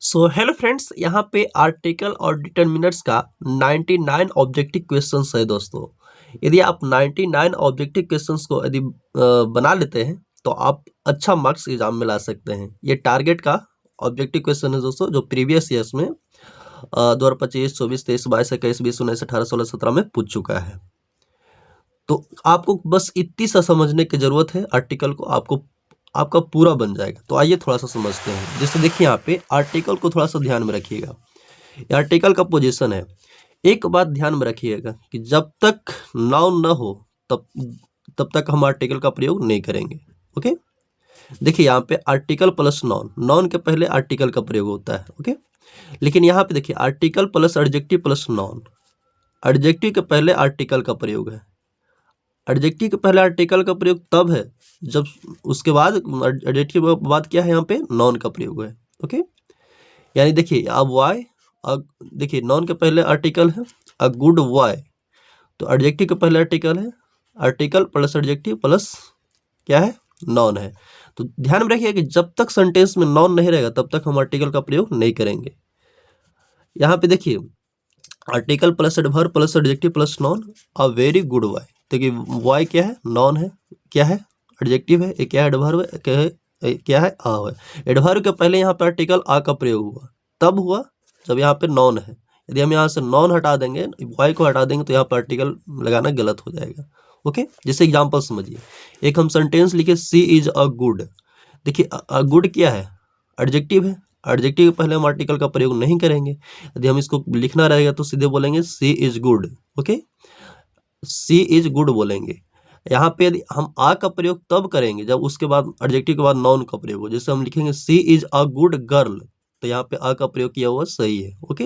So hello friends, यहाँ पे article और डिटर्मिनर्स का 99 ऑब्जेक्टिव क्वेश्चंस है दोस्तों। यदि आप 99 ऑब्जेक्टिव क्वेश्चंस को यदि बना लेते हैं तो आप अच्छा मार्क्स एग्जाम में ला सकते हैं। ये टारगेट का ऑब्जेक्टिव क्वेश्चन है दोस्तों, जो प्रीवियस ईयर्स में 2025, 24, 23, 22, 21, 20, 19, 18, 16, 17 में पूछ चुका है। तो आपको बस इतनी सा समझने की जरूरत है, आर्टिकल को आपका पूरा बन जाएगा। तो आइए थोड़ा सा समझते हैं। जैसे देखिए, यहाँ पे आर्टिकल को थोड़ा सा ध्यान में रखिएगा। ये आर्टिकल का पोजीशन है। एक बात ध्यान में रखिएगा कि जब तक नाउन ना हो तब तब तक हम आर्टिकल का प्रयोग नहीं करेंगे। ओके, देखिए यहाँ पे आर्टिकल प्लस नाउन, नाउन के पहले आर्टिकल का प्रयोग होता है। ओके, लेकिन यहाँ पे देखिए article plus adjective plus noun, adjective के पहले आर्टिकल का प्रयोग है। एडजेक्टिव के पहले आर्टिकल का प्रयोग तब है जब उसके बाद एडजेक्टिव के बाद क्या है, यहाँ पे नाउन का प्रयोग है। ओके, यानी देखिए अब वाई, देखिए नाउन के पहले आर्टिकल है अ गुड वाई, तो एडजेक्टिव के पहले आर्टिकल है, आर्टिकल प्लस एडजेक्टिव प्लस क्या है, नाउन है। तो ध्यान में रखिए कि जब तक सेंटेंस में नाउन नहीं रहेगा तब तक हम आर्टिकल का प्रयोग नहीं करेंगे। यहाँ पे देखिए article plus adverb plus adjective plus noun, a very good why. देखिए वाई क्या है, नाउन है, क्या है, एडजेक्टिव है, क्या है, एडवर्ब है, क्या है, आ है। एडवर्ब के पहले यहाँ पे आर्टिकल आ का प्रयोग हुआ, तब हुआ जब यहाँ पे नॉन है। यदि हम यहाँ से नॉन हटा देंगे, वाई को हटा देंगे, तो यहाँ पर आर्टिकल लगाना गलत हो जाएगा। ओके, जैसे एग्जांपल समझिए, एक हम सेंटेंस लिखे सी इज अ गुड। देखिए अ गुड क्या है, एडजेक्टिव है, एडजेक्टिव के पहले हम आर्टिकल का प्रयोग नहीं करेंगे। यदि हम इसको लिखना रहेगा तो सीधे बोलेंगे she is good. Okay, she is good बोलेंगे। यहाँ पे यदि हम आ का प्रयोग तब करेंगे जब उसके बाद एडजेक्टिव के बाद नाउन का प्रयोग हो। जैसे हम लिखेंगे सी इज अ गुड गर्ल, तो यहाँ पे आ का प्रयोग किया हुआ सही है। ओके,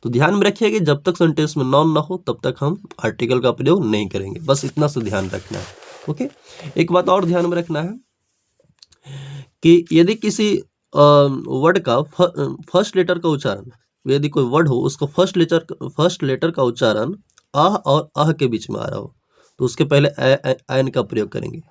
तो ध्यान में रखिए कि जब तक सेंटेंस में नाउन ना हो तब तक हम आर्टिकल का प्रयोग नहीं करेंगे, बस इतना सा ध्यान रखना है। ओके, एक बात और ध्यान में रखना है कि यदि किसी वर्ड का फर्स्ट लेटर का उच्चारण, यदि कोई वर्ड हो उसका फर्स्ट लेटर का उच्चारण आह और आह के बीच में आ रहा हो, तो उसके पहले एन का प्रयोग करेंगे।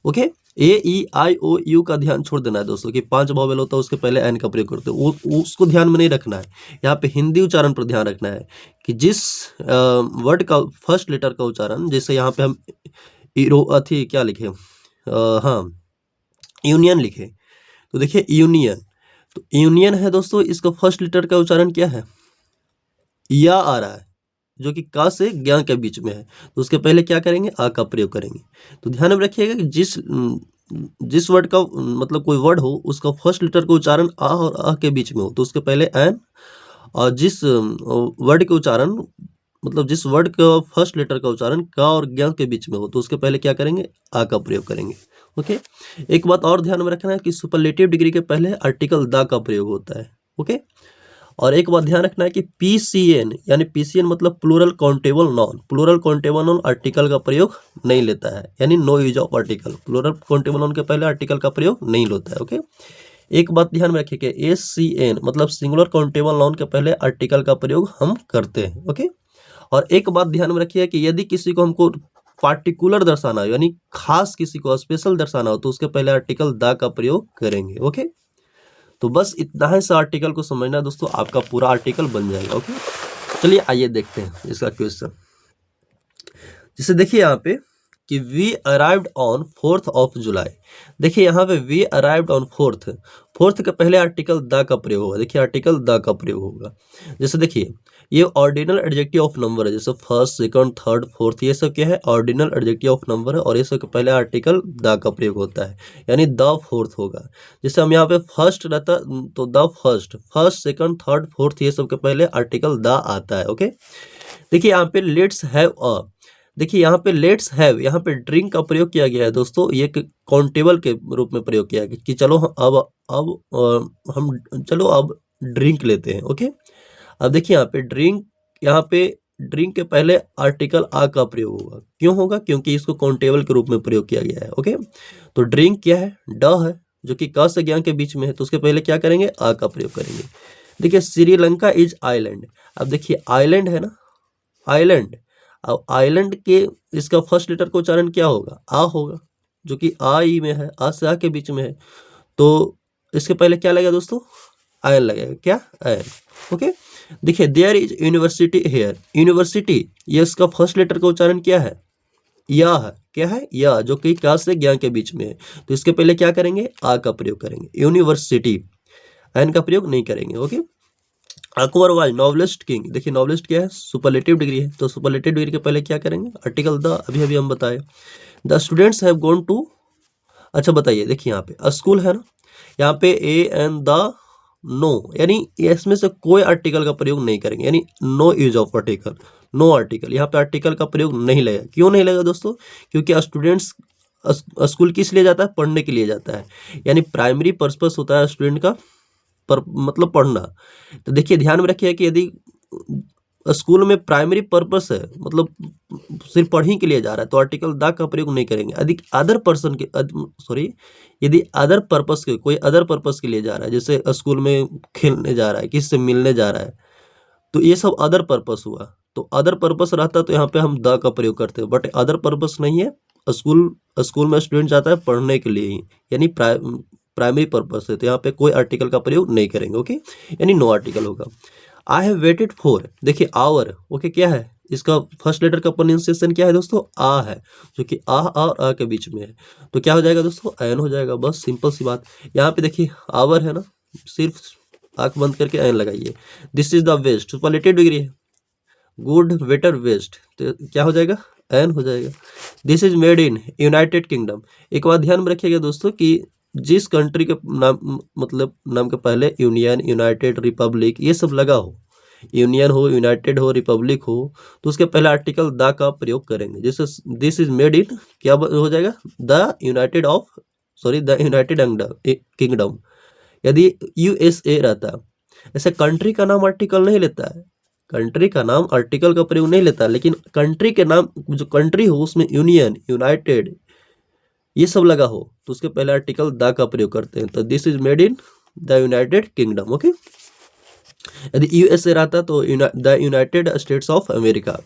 Okay, A E I O you का ध्यान छोड़ देना है दोस्तों कि 5 वॉवेल होता है उसके पहले एन का प्रयोग करते हो, उसको ध्यान में नहीं रखना है। यहाँ पे हिंदी उच्चारण पर ध्यान रखना है कि जिस वर्ड का फर्स्ट लेटर का उच्चारण, जैसे यहाँ पे हम अथी क्या लिखे, हाँ यूनियन लिखे, तो देखिए यूनियन, तो यूनियन है दोस्तों, इसका फर्स्ट लेटर का उच्चारण क्या है, या आ रहा है, जो कि का से ज्ञा के बीच में है, तो उसके पहले क्या करेंगे, आ का प्रयोग करेंगे। तो ध्यान में रखिएगा कि जिस वर्ड का मतलब कोई वर्ड हो उसका फर्स्ट लेटर का उच्चारण आ और आ के बीच में हो तो उसके पहले एन, और जिस वर्ड के उच्चारण मतलब जिस वर्ड का फर्स्ट लेटर का उच्चारण का और ज्ञा के बीच में हो तो उसके पहले क्या करेंगे, आ का प्रयोग करेंगे। ओके, एक बात और ध्यान में रखना है कि सुपरलेटिव डिग्री के पहले आर्टिकल द का प्रयोग होता है। ओके, और एक बात ध्यान रखना है कि पीसीएन यानी पीसीएन मतलब plural countable noun, plural countable noun article का प्रयोग नहीं लेता है, यानी no use of article, plural countable noun के पहले आर्टिकल का प्रयोग नहीं होता है। ओके, एक बात ध्यान में रखिए कि एससीएन मतलब सिंगुलर काउंटेबल नाउन के पहले आर्टिकल का प्रयोग हम करते हैं। ओके, और एक बात ध्यान में रखिए कि यदि किसी को हमको पार्टिकुलर दर्शाना हो यानी खास किसी को स्पेशल दर्शाना हो तो उसके पहले आर्टिकल द का प्रयोग करेंगे। ओके, तो बस इतना ही सा आर्टिकल को समझना है दोस्तों, आपका पूरा आर्टिकल बन जाएगा। ओके, चलिए आइए देखते हैं इसका क्वेश्चन। जैसे देखिए यहाँ पे कि we arrived on 4th of July. देखिए यहाँ पे वी अराइव्ड ऑन 4th के पहले आर्टिकल द का प्रयोग होगा। देखिए आर्टिकल द का प्रयोग होगा। जैसे देखिए ये ऑर्डिनल एडजेक्टिव ऑफ नंबर है, जैसे फर्स्ट, सेकंड, थर्ड, फोर्थ, ये सब क्या है, ऑर्डिनल एडजेक्टिव ऑफ नंबर है, और ये सब के पहले आर्टिकल द का प्रयोग होता है, यानी द फोर्थ होगा। जैसे हम यहाँ पे फर्स्ट रहता तो the first, second, third, fourth, ये सब के पहले आर्टिकल द आता है। ओके, देखिए यहाँ पे लेट्स हैव अ, देखिए यहाँ पे लेट्स हैव, यहाँ पे ड्रिंक का प्रयोग किया गया है दोस्तों, ये काउंटेबल के रूप में प्रयोग किया गया कि चलो हम चलो अब ड्रिंक लेते हैं। ओके, अब देखिए यहाँ पे ड्रिंक के पहले आर्टिकल आ का प्रयोग होगा। क्यों होगा, क्योंकि इसको काउंटेबल के रूप में प्रयोग किया गया है। ओके, तो ड्रिंक क्या है, ड है, जो कि क से ज्ञा के बीच में है, तो उसके पहले क्या करेंगे, आ का प्रयोग करेंगे। देखिए श्रीलंका इज आइलैंड, अब देखिए आइलैंड है ना, आइलैंड, अब आइलैंड के इसका फर्स्ट लेटर का उच्चारण क्या होगा, आ होगा, जो कि आ ई में है, आ से आ के बीच में है, तो इसके पहले क्या लगेगा दोस्तों, आयन लगेगा, क्या, आयन। ओके, देखिए there is university here, university ये इसका फर्स्ट लेटर का उच्चारण क्या है, या है, क्या है, या, जो कि क्या से ज्ञान के बीच में है, तो इसके पहले क्या करेंगे, आ का प्रयोग करेंगे, यूनिवर्सिटी, एन का प्रयोग नहीं करेंगे। Okay, Akbar was novelist king, देखिए नॉवलिस्ट क्या है, सुपरलेटिव डिग्री है, तो सुपरलेटिव डिग्री के पहले क्या करेंगे, आर्टिकल द, अभी अभी हम बताए। The students have gone to, अच्छा बताइए, देखिए यहाँ पे स्कूल है ना, यहाँ पे ए एन द, नो, यानी इसमें से कोई आर्टिकल का प्रयोग नहीं करेंगे, यानी no use of article, no article, यहाँ पे आर्टिकल का प्रयोग नहीं लगेगा। क्यों नहीं लगेगा दोस्तों, क्योंकि स्टूडेंट्स स्कूल किस लिए जाता है, पढ़ने के लिए जाता है, यानी प्राइमरी पर्पस होता है स्टूडेंट का पर मतलब पढ़ना। तो देखिए ध्यान में रखिए कि यदि स्कूल में प्राइमरी पर्पस है, मतलब सिर्फ पढ़ने के लिए जा रहा है, तो आर्टिकल द का प्रयोग नहीं करेंगे। यदि अदर पर्सन के सॉरी, यदि अदर पर्पस के, कोई अदर पर्पस के लिए जा रहा है, जैसे स्कूल में खेलने जा रहा है, किसी से मिलने जा रहा है, तो ये सब अदर पर्पस हुआ। तो अदर पर्पस रहता तो यहाँ पे हम द का प्रयोग करते हैं, बट अदर पर्पस नहीं है, स्कूल स्कूल में स्टूडेंट जाता है पढ़ने के लिए ही, यानी प्राइमरी पर्पस है, तो यहाँ पे कोई आर्टिकल का प्रयोग नहीं करेंगे। ओके, यानी नो आर्टिकल होगा। आई हैव वेटेड फॉर, देखिए आवर, ओके क्या है, इसका फर्स्ट लेटर का प्रोनाउंसिएशन क्या है दोस्तों, आ है, जो कि आ और आ के बीच में है, तो क्या हो जाएगा दोस्तों, एन हो जाएगा, बस सिंपल सी बात। यहाँ पे देखिए आवर है ना, सिर्फ आंख बंद करके एन लगाइए। This is the best, superlative degree है, गुड, बेटर, वेस्ट, तो क्या हो जाएगा, एन हो जाएगा। This is made in United Kingdom, एक बात ध्यान में रखिएगा दोस्तों कि जिस कंट्री के नाम, मतलब नाम के पहले यूनियन, यूनाइटेड, रिपब्लिक ये सब लगा हो, यूनियन हो, यूनाइटेड हो, रिपब्लिक हो, तो उसके पहले आर्टिकल द का प्रयोग करेंगे। जैसे दिस इज मेड इन, क्या हो जाएगा, the United of, sorry the United kingdom. यदि यूएसए रहता, ऐसे कंट्री का नाम आर्टिकल नहीं लेता है, कंट्री का नाम आर्टिकल का प्रयोग नहीं लेता, लेकिन कंट्री के नाम, जो कंट्री हो उसमें यूनियन, यूनाइटेड ये सब लगा हो, तो उसके पहले आर्टिकल द का प्रयोग करते हैं। तो this is made in the United kingdom. Okay, यदि यूएसए रहता तो the United states of America.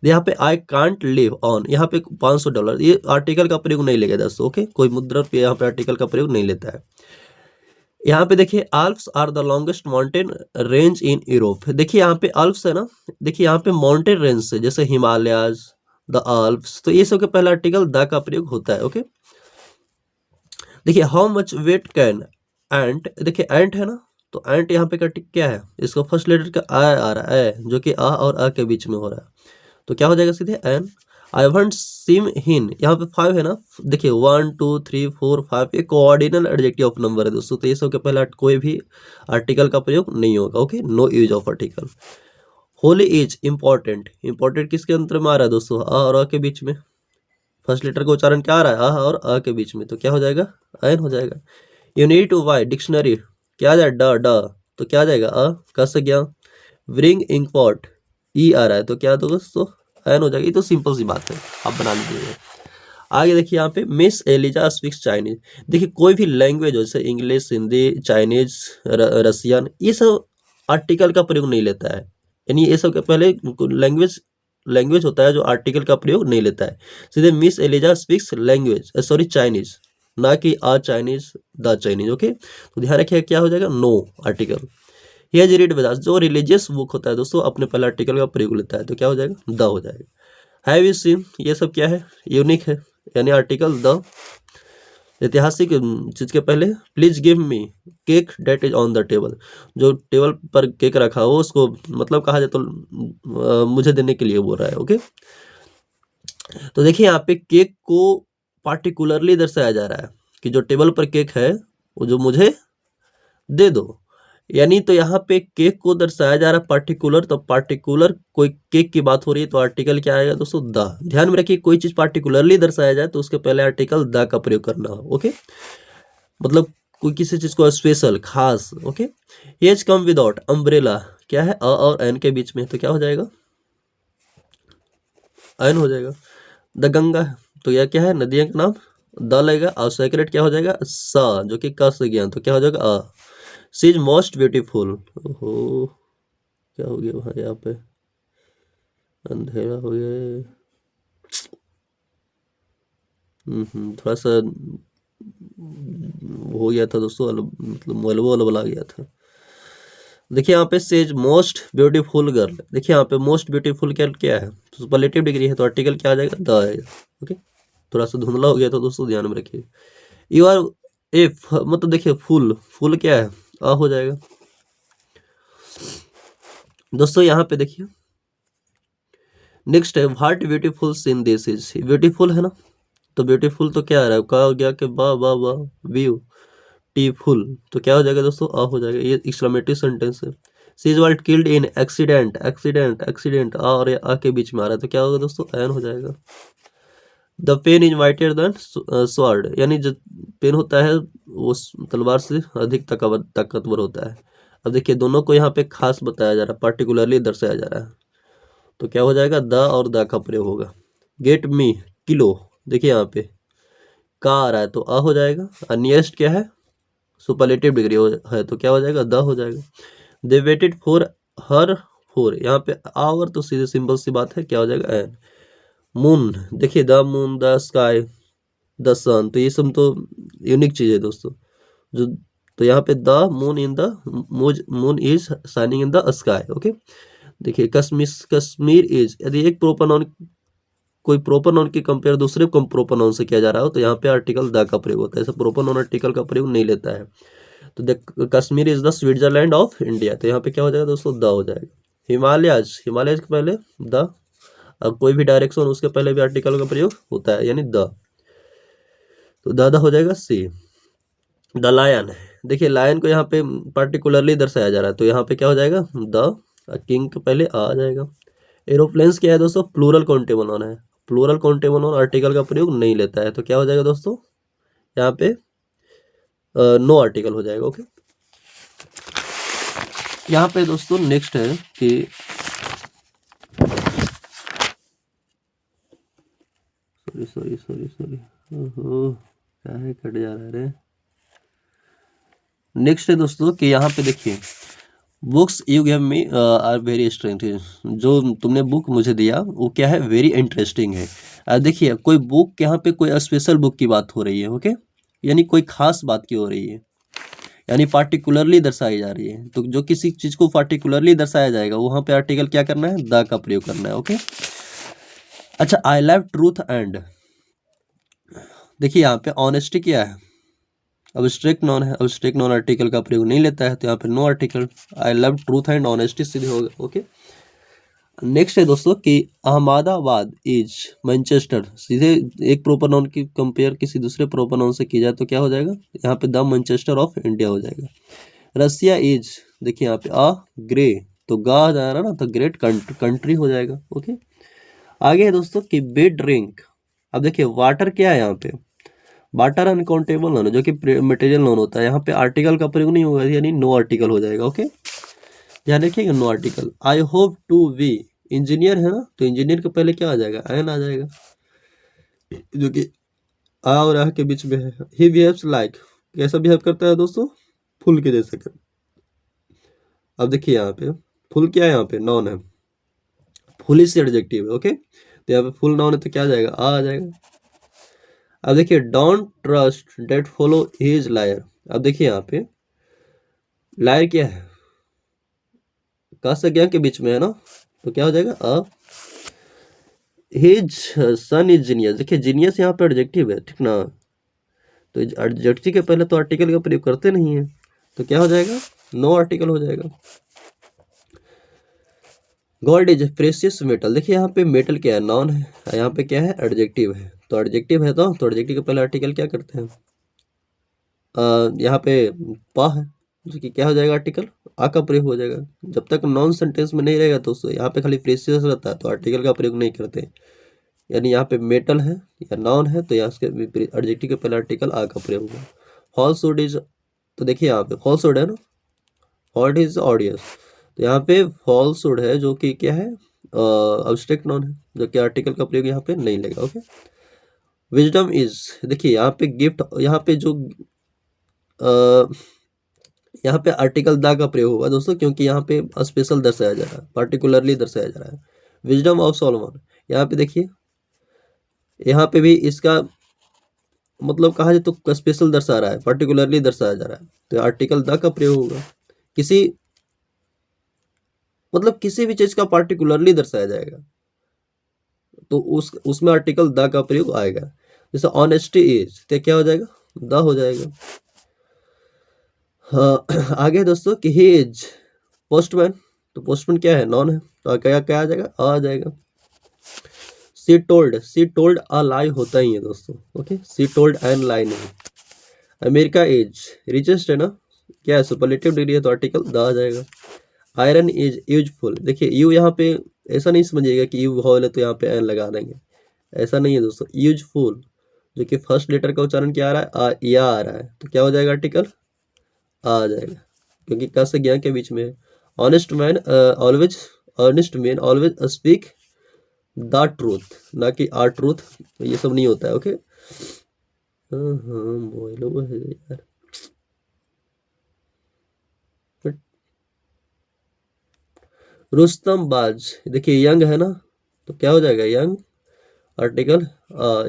यहाँ पे आई कांट लिव ऑन, यहाँ पे $500, ये आर्टिकल का प्रयोग नहीं लेगा दोस्तों। ओके, कोई मुद्रा पे यहाँ पे आर्टिकल का प्रयोग नहीं लेता है। यहाँ पे देखिए Alps are the longest mountain range in Europe, देखिए यहाँ पे आल्प्स है ना, देखिए यहाँ पे माउंटेन रेंज से, जैसे हिमालयाज, द आल्प्स, तो ये सब के पहला आर्टिकल द का प्रयोग होता है। ओके, देखिए हाउ मच वेट कैन एंट, देखिए एंट है ना, तो एंट यहाँ पे क्या है, इसका फर्स्ट लेटर का आ रहा है, जो कि आ और आ के बीच में हो रहा है, तो क्या हो जाएगा सीधे एन। आई वंट सीम हिन, यहाँ पे 5 है ना, देखिए 1 2 3 4 5, एक कोऑर्डिनल एडजेक्टिव ऑफ नंबर है दोस्तों, तो ये सब के पहले कोई भी आर्टिकल का प्रयोग नहीं होगा। Okay, no use of article. Holi is important, important किसके अंतर में आ रहा है दोस्तों, आ और आ के बीच में, फर्स्ट लेटर का उच्चारण क्या आ रहा है, आ और आ के बीच में, तो क्या हो जाएगा, एन हो जाएगा। You need to buy dictionary, क्या आ जाए, ड ड, तो क्या आ जाएगा, आ का से गया। ब्रिंग इंक पॉट, ई आ रहा है, तो क्या दोस्तों, एन हो जाएगा। ये तो सिंपल सी बात है, आप बना लीजिएगा। आगे देखिए यहाँ पे मिस एलिजा स्पीक्स चाइनीज, देखिए कोई भी लैंग्वेज जैसे इंग्लिश, हिंदी, चाइनीज, रसियन, ये सब आर्टिकल का प्रयोग नहीं लेता है, यानी ये सब के पहले लैंग्वेज लैंग्वेज होता है जो आर्टिकल का प्रयोग नहीं लेता है। सीधे Miss Eliza speaks language, sorry Chinese, ना कि a Chinese, the Chinese. Okay, तो ध्यान रखिए क्या हो जाएगा, नो आर्टिकल। ये जी रीड वेदास, जो रिलीजियस बुक होता है दोस्तों अपने पहले आर्टिकल का प्रयोग लेता है, तो क्या हो जाएगा, द हो जाएगा। हैव यू सीन, ये सब क्या है, यूनिक है, यानी आर्टिकल द। ऐतिहासिक चीज के पहले please give me cake that is on the table, जो टेबल पर केक रखा हो उसको मतलब कहा जाए तो मुझे देने के लिए बोल रहा है। ओके, तो देखिए यहाँ पे केक को पार्टिकुलरली दर्शाया जा रहा है कि जो टेबल पर केक है वो जो मुझे दे दो, यानी तो यहाँ पे केक को दर्शाया जा रहा है पार्टिकुलर, तो पार्टिकुलर कोई केक की बात हो रही है तो आर्टिकल क्या आएगा दोस्तों, द। ध्यान में रखिए कोई चीज पार्टिकुलरली दर्शाया जाए तो उसके पहले आर्टिकल द का प्रयोग करना हो। ओके, मतलब कोई किसी चीज को स्पेशल, खास। Okay, as come without umbrella, क्या है, अ और एन के बीच में, तो क्या हो जाएगा, एन हो जाएगा। द गंगा, तो यह क्या है, नदियों का नाम, द लगेगा, और सेक्रेट क्या हो जाएगा, स, जो कि क से ज्ञान, तो क्या हो जाएगा, अ। सी इज मोस्ट ब्यूटीफुल, ओहो क्या हो गया भाई, यहाँ पे अंधेरा हो गया। थोड़ा सा हो गया था दोस्तों, मतलब मलबा वलबा आ गया था। देखिए यहाँ पे सेज मोस्ट ब्यूटीफुल गर्ल, देखिए यहाँ पे मोस्ट ब्यूटीफुल गर्ल क्या है, सुपरलेटिव डिग्री है तो आर्टिकल क्या आ जाएगा, द आएगा। ओके, थोड़ा सा धुंधला हो गया तो दोस्तों ध्यान में रखिए। यू आर ए मतलब देखिए फुल, फुल क्या है, आ हो जाएगा। दोस्तों यहाँ पे देखिए नेक्स्ट है what beautiful seen this is, beautiful है ना, तो ब्यूटीफुल तो क्या आ रहा है, कहा गया कि वाह वाह वाह व्यू टी फुल, तो क्या हो जाएगा दोस्तों, आ हो जाएगा, ये एक्सक्लेमेटरी सेंटेंस है। सी इज वाल्ट killed in accident, accident accident, आ और आ के बीच में आ रहा है तो क्या होगा दोस्तों, एन हो जाएगा। The pen is mightier than sword, यानी जो पेन होता है वो तलवार से अधिक ताकतवर होता है। अब देखिए दोनों को यहाँ पे खास बताया जा रहा है, पार्टिकुलरली दर्शाया जा रहा है, तो क्या हो जाएगा, द और द का प्रयोग होगा। गेट मी किलो, देखिए यहाँ पे का आ रहा है तो आ हो जाएगा, और नियरेस्ट क्या है, सुपरलेटिव डिग्री है तो क्या हो जाएगा, द हो जाएगा। They waited for her, for यहाँ पे आवर तो सीधे सिंपल सी बात है, क्या हो जाएगा, एन। मून, देखिए the moon, the sky, the sun, तो ये सब तो यूनिक चीज है दोस्तों, जो तो यहाँ पे the moon in the, moon is shining in the sky. Okay, देखिए कश्मीर, कश्मीर इज, यदि एक प्रोपर नाउन, कोई प्रोपर नाउन की कंपेयर दूसरे प्रोपर नाउन से किया जा रहा हो तो यहाँ पे आर्टिकल द का प्रयोग होता है, ऐसा प्रोपर नाउन आर्टिकल का प्रयोग नहीं लेता है। तो देख Kashmir is the Switzerland of India, तो यहाँ पे क्या हो जाएगा दोस्तों, द हो जाएगा। हिमालयज, हिमालयज के पहले द, अब कोई भी डायरेक्शन उसके पहले भी आर्टिकल का प्रयोग होता है यानी द, तो द हो जाएगा सी। द लायन, देखिए लायन को यहाँ पे पार्टिकुलरली दर्शाया जा रहा है तो यहाँ पे क्या हो जाएगा, द, किंग के पहले आ जाएगा। एरोप्लेन्स क्या है दोस्तों, प्लूरल काउंटेबल नाउन है, प्लूरल काउंटेबल नाउन आर्टिकल का प्रयोग नहीं लेता है तो क्या हो जाएगा दोस्तों, यहाँ पे नो आर्टिकल हो जाएगा। ओके, यहाँ पे दोस्तों नेक्स्ट है कि सॉरी सॉरी सॉरी ओहो क्या है, कट जा रहा है। नेक्स्ट है दोस्तों कि यहाँ पे देखिए books you give me are very interesting, जो तुमने बुक मुझे दिया वो क्या है, वेरी इंटरेस्टिंग है। देखिए कोई बुक, यहाँ पे कोई स्पेशल बुक की बात हो रही है। ओके, यानी कोई खास बात की हो रही है, यानी पार्टिकुलरली दर्शाई जा रही है, तो जो किसी चीज को पार्टिकुलरली दर्शाया जाएगा वहां पे आर्टिकल क्या करना है, द का प्रयोग करना है। ओके, अच्छा आई लव ट्रूथ एंड, देखिए यहाँ पे ऑनेस्टी क्या है, अब्स्ट्रैक्ट नॉन है, अब्स्ट्रैक्ट नॉन आर्टिकल का प्रयोग नहीं लेता है तो यहाँ पे no article, I love truth and honesty सीधे होगा। ओके, नेक्स्ट है दोस्तों कि अहमदाबाद इज मैनचेस्टर, सीधे एक प्रोपर नाउन की कंपेयर किसी दूसरे प्रोपर नाउन से की जाए तो क्या हो जाएगा, यहाँ पे द मैनचेस्टर ऑफ इंडिया हो जाएगा। रसिया इज, देखिए यहाँ पे अ ग्रे, तो गा जा रहा ना तो ग्रेट कंट्री हो जाएगा। ओके, आगे है दोस्तों कि बेड ड्रिंक, अब देखिए वाटर क्या है, यहाँ पे वाटर अनकाउंटेबल नाउन जो कि मटेरियल नाउन होता है, यहाँ पे आर्टिकल का प्रयोग नहीं होगा यानी नो आर्टिकल हो जाएगा। ओके, ध्यान रखिएगा no article. I hope to we, engineer है ना तो इंजीनियर के पहले क्या आ जाएगा, एन आ जाएगा, जो कि आ और आ के बीच में है। ही बिहेव्स लाइक, कैसा बिहेव करता है दोस्तों, फुल के जैसे कर। अब देखिए यहाँ पे फुल क्या है, यहाँ पे नॉन है, फुल इज एडजेक्टिव है। ओके, तो यहाँ पे फुल नॉन है तो क्या आ जाएगा, आ जाएगा। अब देखिए don't trust that fellow his liar, अब देखिए यहाँ पे लायर क्या है, का से क्या के बीच में है ना तो क्या हो जाएगा, अ। हिज सन इज जीनियस, देखिए जीनियस यहाँ पे एडजेक्टिव है, ठीक ना, तो एडजेक्टिव के पहले तो आर्टिकल का प्रयोग करते नहीं है तो क्या हो जाएगा, नो आर्टिकल हो जाएगा। गोल्ड इज प्रेशियस मेटल, देखिए यहाँ पे मेटल क्या है, नॉन है, यहाँ पे क्या है, एडजेक्टिव है, तो एडजेक्टिव है तो एडजेक्टिव के पहले आर्टिकल क्या करते हैं, यहाँ पे पा है जो कि क्या हो जाएगा, आर्टिकल आ का प्रयोग हो जाएगा। जब तक नॉन सेंटेंस में नहीं रहेगा तो यहाँ पे खाली प्रेशियस रहता है तो आर्टिकल का प्रयोग नहीं करते, यानी यहाँ पे मेटल है या नॉन है तो यहाँ उसके एडजेक्टिव के पहले आर्टिकल आ का प्रयोग होगा। फॉल्सहुड इज, तो देखिए यहाँ पे फॉल्सहुड है ना, फॉल्ट इज ऑडियस, तो यहाँ पे फॉल्सहुड है जो कि क्या है, अब्स्ट्रैक्ट नॉन है जो कि आर्टिकल का प्रयोग यहाँ पे नहीं लेगा। ओके, विजडम इज, देखिए यहाँ पे गिफ्ट, यहाँ पे जो यहाँ पे आर्टिकल द का प्रयोग होगा दोस्तों क्योंकि यहाँ पे स्पेशल दर्शाया जा रहा है, पार्टिकुलरली दर्शाया जा रहा है। विजडम ऑफ सोलोमन, यहाँ पे देखिए यहाँ पे भी इसका मतलब कहा जाए तो स्पेशल दर्शा रहा है, पर्टिकुलरली दर्शाया जा रहा है तो आर्टिकल द का प्रयोग होगा। किसी मतलब किसी भी चीज का पार्टिकुलरली दर्शाया जाएगा तो उसमें आर्टिकल द का प्रयोग आएगा। जैसे ऑनेस्टी इज, तो क्या हो जाएगा, द हो जाएगा। हाँ आगे दोस्तों कि ही इज पोस्टमैन, तो पोस्टमैन क्या है, नॉन है, तो क्या क्या आ जाएगा, आ जाएगा। सी टोल्ड अ लाई होता ही है दोस्तों, ओके, सी टोल्ड एन लाई नहीं। अमेरिका इज रिचेस्ट है ना, क्या है, सुपरलेटिव डिग्री है तो आर्टिकल द आ जाएगा। आयरन इज यूजफुल, देखिए यू यहाँ पे ऐसा नहीं समझिएगा कि यू वॉल है तो यहाँ पे एन लगा देंगे, ऐसा नहीं है दोस्तों। यूजफुल जो कि फर्स्ट लेटर का उच्चारण क्या आ रहा है, या आ रहा है, तो क्या हो जाएगा, आर्टिकल आ जाएगा, क्योंकि क से ज्ञान के बीच में है। Honest man always, honest man always speak the truth, ना कि आर ट्रूथ, ये सब नहीं होता है, ओके। बोलो है यार। रुस्तम बाज, देखिए यंग है ना, तो क्या हो जाएगा, यंग आर्टिकल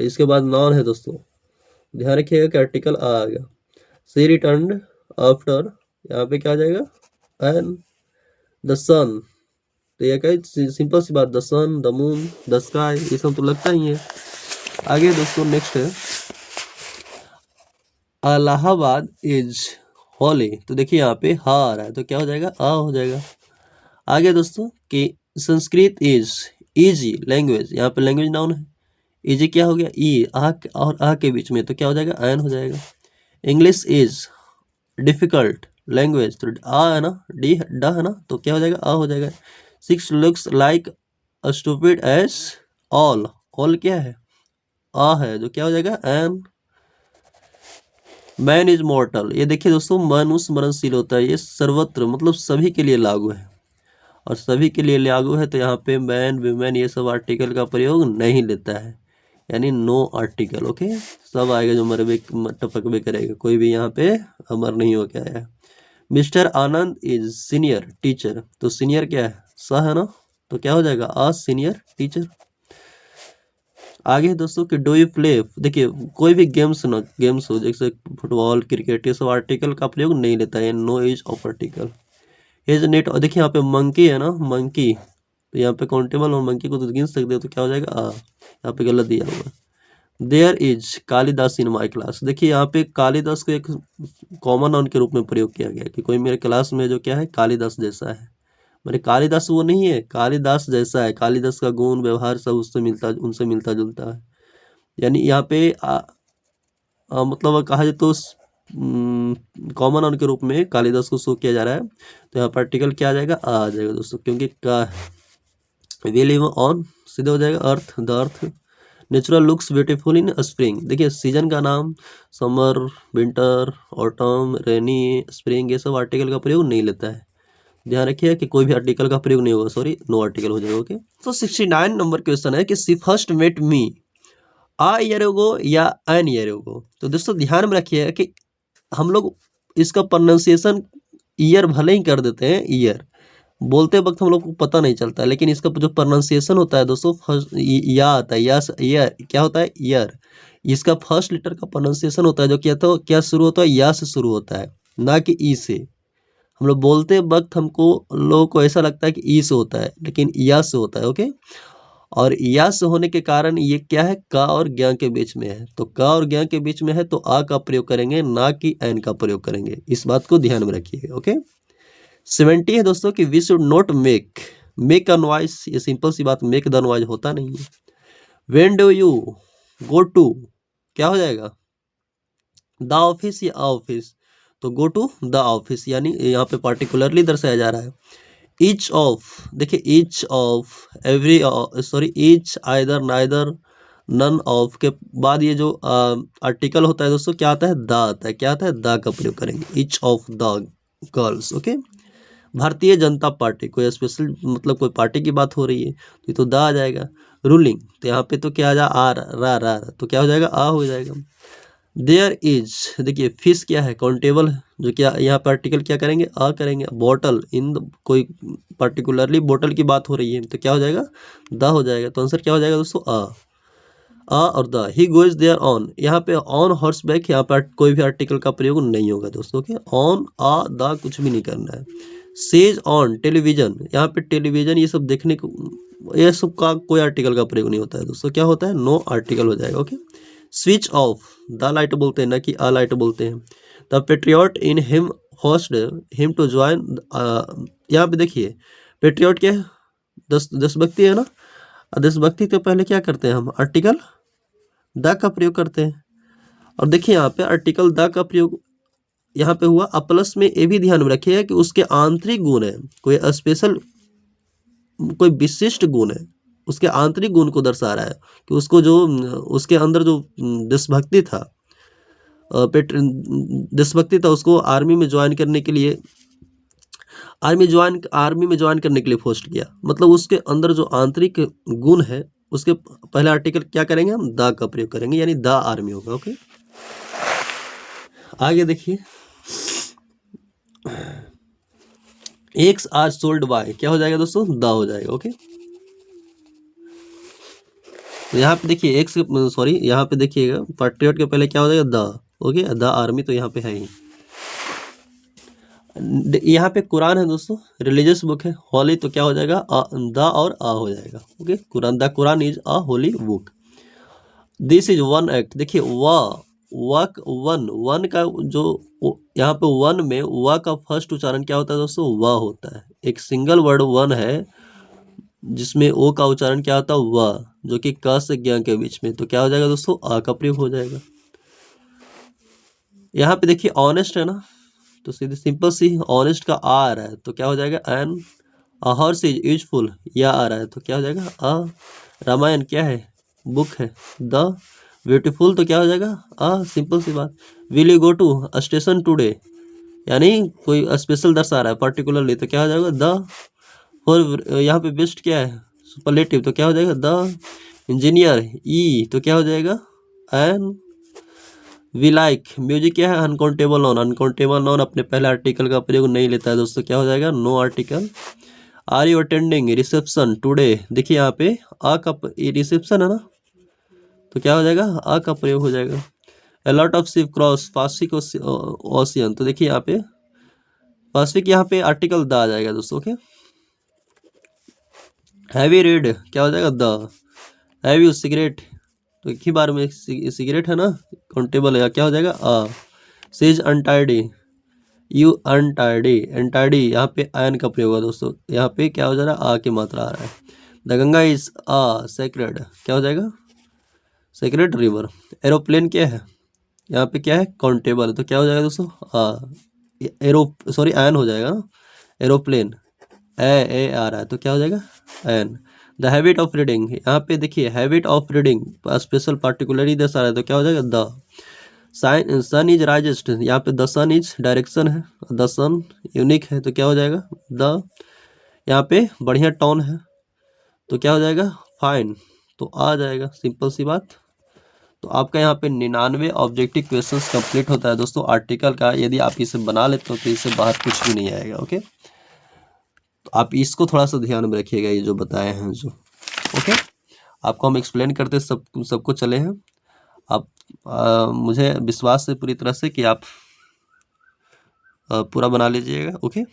इसके बाद नॉन है दोस्तों, ध्यान रखिएगा कि आर्टिकल आ गया। सी रिटर्न आफ्टर, यहाँ पे क्या आ जाएगा, एंड द सन, तो ये क्या, सिंपल सी बात, the sun, the moon, the sky, ये सब तो लगता ही है। आगे दोस्तों नेक्स्ट है इलाहाबाद इज होली, तो देखिए यहाँ पे हा आ रहा है तो क्या हो जाएगा, आ हो जाएगा। आगे दोस्तों कि संस्कृत इज इजी लैंग्वेज, यहाँ पे लैंग्वेज नाउन है, इजी क्या हो गया, ई आ और आ के बीच में, तो क्या हो जाएगा, एन हो जाएगा। इंग्लिश इज डिफिकल्ट लैंग्वेज, तो आ है ना, डी ड है ना, तो क्या हो जाएगा, आ हो जाएगा। Six looks like stupid as all क्या है, आ है, जो क्या हो जाएगा, एन। मैन इज मॉर्टल, ये देखिए दोस्तों, मनुष्य मरणशील होता है, ये सर्वत्र मतलब सभी के लिए लागू है, और सभी के लिए लागू है, तो यहाँ पे मैन विमेन ये सब आर्टिकल का प्रयोग नहीं लेता है, यानी नो आर्टिकल, ओके। सब आएगा जो मरबे टपकबे करेगा, कोई भी यहाँ पे अमर नहीं हो के आया है। Mister Anand is senior teacher, तो सीनियर क्या है, स है ना, तो क्या हो जाएगा, आ सीनियर टीचर। आगे दोस्तों कि डू यू प्ले, देखिए कोई भी गेम्स ना, गेम्स हो जैसे फुटबॉल क्रिकेट, ये सब आर्टिकल का प्रयोग नहीं लेता है, no use of article. Is net, और देखिए यहाँ पे मंकी है ना, मंकी, तो यहाँ पे काउंटेबल और मंकी को तो गिन सकते हो, तो क्या हो जाएगा, आ, यहाँ पे गलत दिया हुआ। There is Kalidas in my class, देखिए यहाँ पे कालिदास को एक कॉमन नाउन के रूप में प्रयोग किया गया कि कोई मेरे क्लास में जो क्या है, कालिदास जैसा है, मेरे कालिदास वो नहीं है, कालिदास जैसा है, कालिदास का गुण व्यवहार सब उससे मिलता, उनसे मिलता जुलता है, यानी यहाँ पे मतलब कहा जाए तो कॉमन नाउन के रूप में कालिदास को शो किया जा रहा है, तो यहाँ पर आर्टिकल क्या आ जाएगा, आ जाएगा दोस्तों, क्योंकि का वी लिव ऑन, सीधे हो जाएगा earth, the earth. Natural looks beautiful in spring, देखिए सीजन का नाम summer, winter, autumn, rainy, spring, ये सब आर्टिकल का प्रयोग नहीं लेता है, ध्यान रखिए कि कोई भी आर्टिकल का प्रयोग नहीं होगा, सॉरी नो आर्टिकल हो जाएगा, ओके। तो 69 नंबर क्वेश्चन है कि सी फर्स्ट मेट मी आ ईयर एगो या एन ईयर एगो, तो दोस्तों ध्यान में रखिए कि हम लोग इसका प्रोनाउंसिएशन ईयर भले ही कर देते हैं, ईयर बोलते वक्त हम लोग को पता नहीं चलता है, लेकिन इसका जो प्रोनाउंसिएशन होता है दोस्तों, फर्स्ट या आता है, या ईयर क्या होता है, ईयर, इसका फर्स्ट लेटर का प्रोनाउंसिएशन होता है जो क्या शुरू होता है, या से शुरू होता है, ना कि ई से। हम लोग बोलते वक्त हमको लोगों को ऐसा लगता है कि ई से होता है, लेकिन या से होता है, ओके। और या से होने के कारण ये क्या है, का और ज्ञा के बीच में है, तो का और ज्ञा के बीच में है तो आ का प्रयोग करेंगे, ना कि एन का प्रयोग करेंगे, इस बात को ध्यान में रखिए, ओके। 70 है दोस्तों कि we should not make a noise, ये सिंपल सी बात, मेक द नॉइज होता नहीं है। When do you go to, क्या हो जाएगा, द ऑफिस या ऑफिस, तो गो टू द ऑफिस, यानी यहाँ पे पार्टिकुलरली दर्शाया जा रहा है। ईच ऑफ, देखिए each of every, sorry each, either, neither, none of के बाद ये जो आर्टिकल होता है दोस्तों, क्या आता है, द आता है, क्या आता है, द का प्रयोग करेंगे, each of the girls, okay. Bharatiya Janata party, कोई स्पेशल मतलब कोई पार्टी की बात हो रही है तो ये तो द आ जाएगा। रूलिंग, तो यहाँ पे तो क्या आ जा, आ रा, तो क्या हो जाएगा, आ हो जाएगा। देयर इज, देखिए फिश क्या है, काउंटेबल है, जो क्या यहाँ पर आर्टिकल क्या करेंगे, आ करेंगे। बॉटल इन, कोई पर्टिकुलरली बोतल की बात हो रही है तो क्या हो जाएगा, द हो जाएगा, तो आंसर क्या हो जाएगा दोस्तों, आ और the. He goes there on, यहाँ पे ऑन हॉर्स बैक, यहाँ पर कोई भी आर्टिकल का प्रयोग नहीं होगा दोस्तों के, ऑन आ द कुछ भी नहीं करना है। सेज ऑन टेलीविजन, यहाँ पे टेलीविजन ये सब देखने को, ये सब का कोई आर्टिकल का प्रयोग नहीं होता है दोस्तों, क्या होता है, नो आर्टिकल हो जाएगा। Okay, switch off, the light बोलते हैं ना कि अ लाइट बोलते हैं। The patriot in him host him to join, यहाँ पे देखिए पेट्रियट क्या है, देशभक्ति है ना, देशभक्ति तो पहले क्या करते हैं हम, आर्टिकल द का प्रयोग करते हैं। और देखिए यहाँ पे आर्टिकल द का प्रयोग यहाँ पे हुआ। अब प्लस में ये भी ध्यान में रखिएगा कि उसके आंतरिक गुण है, कोई स्पेशल, कोई विशिष्ट गुण है, उसके आंतरिक गुण को दर्शा रहा है कि उसको जो उसके अंदर जो देशभक्ति था, देशभक्ति था, उसको आर्मी में ज्वाइन करने के लिए, आर्मी में ज्वाइन करने के लिए पोस्ट किया। मतलब उसके अंदर जो आंतरिक गुण है, उसके पहले आर्टिकल क्या करेंगे हम, द का प्रयोग करेंगे, यानी द आर्मी होगा। ओके, आगे देखिए, एक्स आर सोल्ड बाय, क्या हो जाएगा दोस्तों, द हो जाएगा। ओके, तो यहाँ पे देखिए एक्स, सॉरी यहाँ पे देखिएगा पेट्रियट के पहले क्या हो जाएगा, द। ओके, द आर्मी तो यहाँ पे है ही। यहाँ पे कुरान है दोस्तों, रिलीजियस बुक है। होली तो क्या हो जाएगा, द और आ हो जाएगा। Okay, Quran, the Quran is a Holi book. This is one act, देखिए वन का जो यहाँ पे वन में व का फर्स्ट उच्चारण क्या होता है दोस्तों, व होता है। एक सिंगल वर्ड वन है जिसमें ओ का उच्चारण क्या होता है, व, जो कि क से ज्ञ के बीच में, तो क्या हो जाएगा दोस्तों, आ का प्रयोग हो जाएगा। यहाँ पे देखिए ऑनेस्ट है ना, तो सीधे सिंपल सी ऑनेस्ट का आ रहा है तो क्या हो जाएगा, an. A horse is useful, या आ रहा है तो क्या हो जाएगा, अ। रामायण क्या है, बुक है, द। ब्यूटीफुल तो क्या हो जाएगा, अ। सिंपल सी बात। Will you go to station today, यानी कोई स्पेशल दर्शा रहा है पर्टिकुलरली, तो क्या हो जाएगा, द। और यहाँ पे बेस्ट क्या है, सुपरलेटिव, तो क्या हो जाएगा, द। इंजीनियर, ई, तो क्या हो जाएगा, एन। वी लाइक म्यूजिक क्या है, अनकाउंटेबल नाउन, अनकाउंटेबल नाउन अपने पहले आर्टिकल का प्रयोग नहीं लेता है दोस्तों, क्या हो जाएगा, no article. Are you attending reception today, देखिए यहाँ पे आ का, रिसेप्शन है ना, तो क्या हो जाएगा, आ का प्रयोग हो जाएगा। A lot of ship cross Pacific ocean, तो देखिए यहाँ पे पैसिफिक, यहाँ पे आर्टिकल द आ जाएगा दोस्तों। ओके, हैवी रेड क्या हो जाएगा, द। हैव यू सिगरेट, तो एक ही बार में सिगरेट है ना, काउंटेबल है, क्या हो जाएगा, आ। सेज अनटाइडी, यू अनटाइडी, एंटाइडी यहाँ पे आयन का प्रयोग है दोस्तों, यहाँ पे क्या हो जा रहा है, आ की मात्रा आ रहा है। The Ganga is a sacred, क्या हो जाएगा, सेक्रेड रिवर। एरोप्लेन क्या है, यहाँ पे क्या है, काउंटेबल, तो क्या हो जाएगा दोस्तों, सॉरी आयन हो जाएगा ना, एरोप्लेन, ए आ रहा है तो क्या हो जाएगा, an. The habit of reading, यहाँ पे देखिए habit of reading special particularly दर्शा रहा है तो क्या हो जाएगा, द। सन इज राइजेस्ट, यहाँ पे द सन इज डायरेक्शन है, द सन यूनिक है तो क्या हो जाएगा, द। यहाँ पे बढ़िया टोन है तो क्या हो जाएगा, फाइन, तो आ जाएगा, सिंपल सी बात। तो आपका यहाँ पे 99 ऑब्जेक्टिव क्वेश्चंस कंप्लीट होता है दोस्तों आर्टिकल का। यदि आप इसे बना लेते हो तो इससे बाहर कुछ भी नहीं आएगा। ओके, तो आप इसको थोड़ा सा ध्यान में रखिएगा, ये जो बताए हैं जो। ओके, आपको हम एक्सप्लेन करते सबको चले हैं। आप मुझे विश्वास है पूरी तरह से कि आप पूरा बना लीजिएगा। ओके।